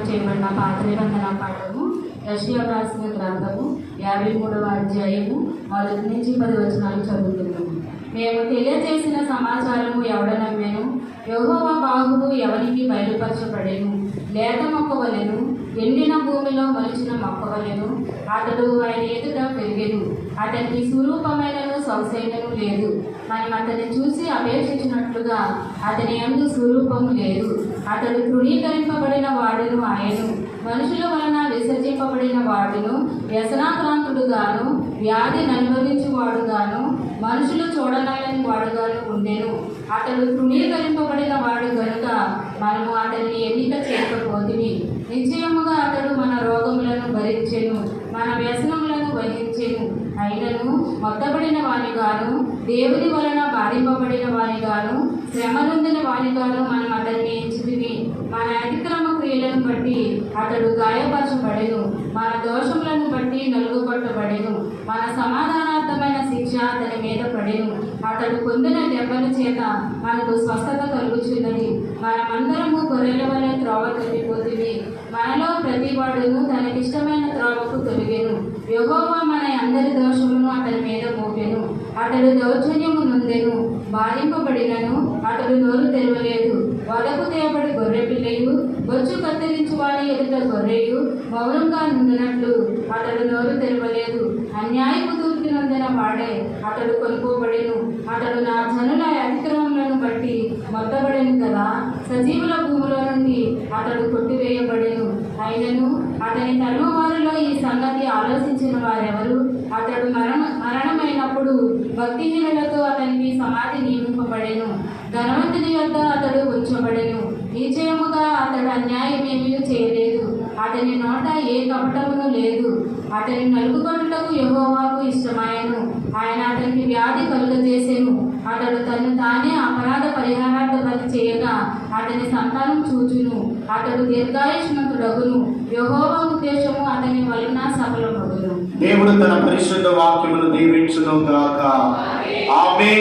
చేయబడిన పాత నిబంధన పాఠము యెషయా రాసిన గ్రంథము 53వ అధ్యాయము 1 నుంచి 10 వచనాలు చదువుతున్నాము. మేము తెలియజేసిన సమాచారము ఎవడ నమ్మెను? యెహోవా బాహువు ఎవరికి బయలుపరచబడెను? లేత మొక్కవలెను, ఎండిన భూమిలో మొలిచిన మొక్కవలెను అతడు ఆయన ఎదుట పెరిగెను. అతనికి స్వరూపమైనను సొగసైనను లేదు. మనం అతన్ని చూసి అపేక్షించినట్లుగా అతని యందు స్వరూపము లేదు. అతడు తృణీకరింపబడిన వాడును, ఆయను మనుషుల వలన విసర్జింపబడిన వాడును, వ్యసనాక్రాంతుడుగాను వ్యాధి అనుభవించువాడుగాను మనుషులు చూడనల్లని వాడుగాను ఉండెను. అతడు తృణీకరింపబడిన వాడు గనుక మనము అతన్ని ఎన్నిక చేయకపోతిమి. నిశ్చయముగా అతడు మన రోగములను భరించెను, మన వ్యసనములను వహించెను. అయినను మొత్తబడిన వానిగాను, దేవుని వలన బాధింపబడిన వానిగాను, శ్రమనొందిన వానిగాను మనం అతన్ని ఎంచితిమి. మన అతిక్రమ క్రియలను బట్టి అతడు గాయపరచబడెను, మన దోషములను బట్టి నలుగుకొట్టబడెను. మన సమాధానార్థమైన శిక్ష అతని మీద పడెను. అతడు పొందిన దెబ్బల చేత మనకు స్వస్థత కలుగుచున్నది. మనమందరము గొర్రెల వలె త్రోవ తప్పిపోతుంది. మనలో ప్రతివాడును తనకిష్టమైన త్రోవకు తొలిగెను. యెహోవా మన అందరి దోషములను అతని మీద మోపెను. అతడు దౌర్జన్యము నొందెను, బాధింపబడినను అతడు నోరు తెరవలేదు. వలకు తేబడి గొర్రె పిల్లయు, బొచ్చు కత్తిరించు వారి ఎదుట గొర్రెయు మౌనంగా నుండినట్లు అతడు నోరు తెరవలేదు. అన్యాయపు తూర్పు నొందిన వాడే అతడు కొనుక్కోబడెను. అతడు నా జనుల అతిక్రమములను బట్టి మొత్తబడెను కదా. సజీవుల భూమిలో నుండి అతడు కొట్టివేయబడెను. అయినను అతని తరువారిలో ఈ సంగతి ఆలోచించిన వారెవరు? అతడు మరణమైనప్పుడు భక్తిహీనులతో అతనికి సమాధి నియమింపబడెను. ధనవంతుని యొద్ద అతడు ఉంచబడెను. నిశ్చయముగా అతడు అన్యాయమేమీ చేయలేదు. అతని నోట ఏ కపటమును లేదు. అతని నలుగుకొనుటకు యెహోవాకు ఇష్టమాయెను. ఆయన అతనికి వ్యాధి కలుగజేసెను. అతడు తను తానే అపరాధ పరిహారార్థ బలి చేయగా అతని సంతానం చూచును. అతడు దీర్ఘాయుష్మంతుడగును. యెహోవా ఉద్దేశము అతని వలన సఫలమగును. దేవుడు తన పరిశుద్ధ వాక్యమును దీవించును గాక. ఆమేన్.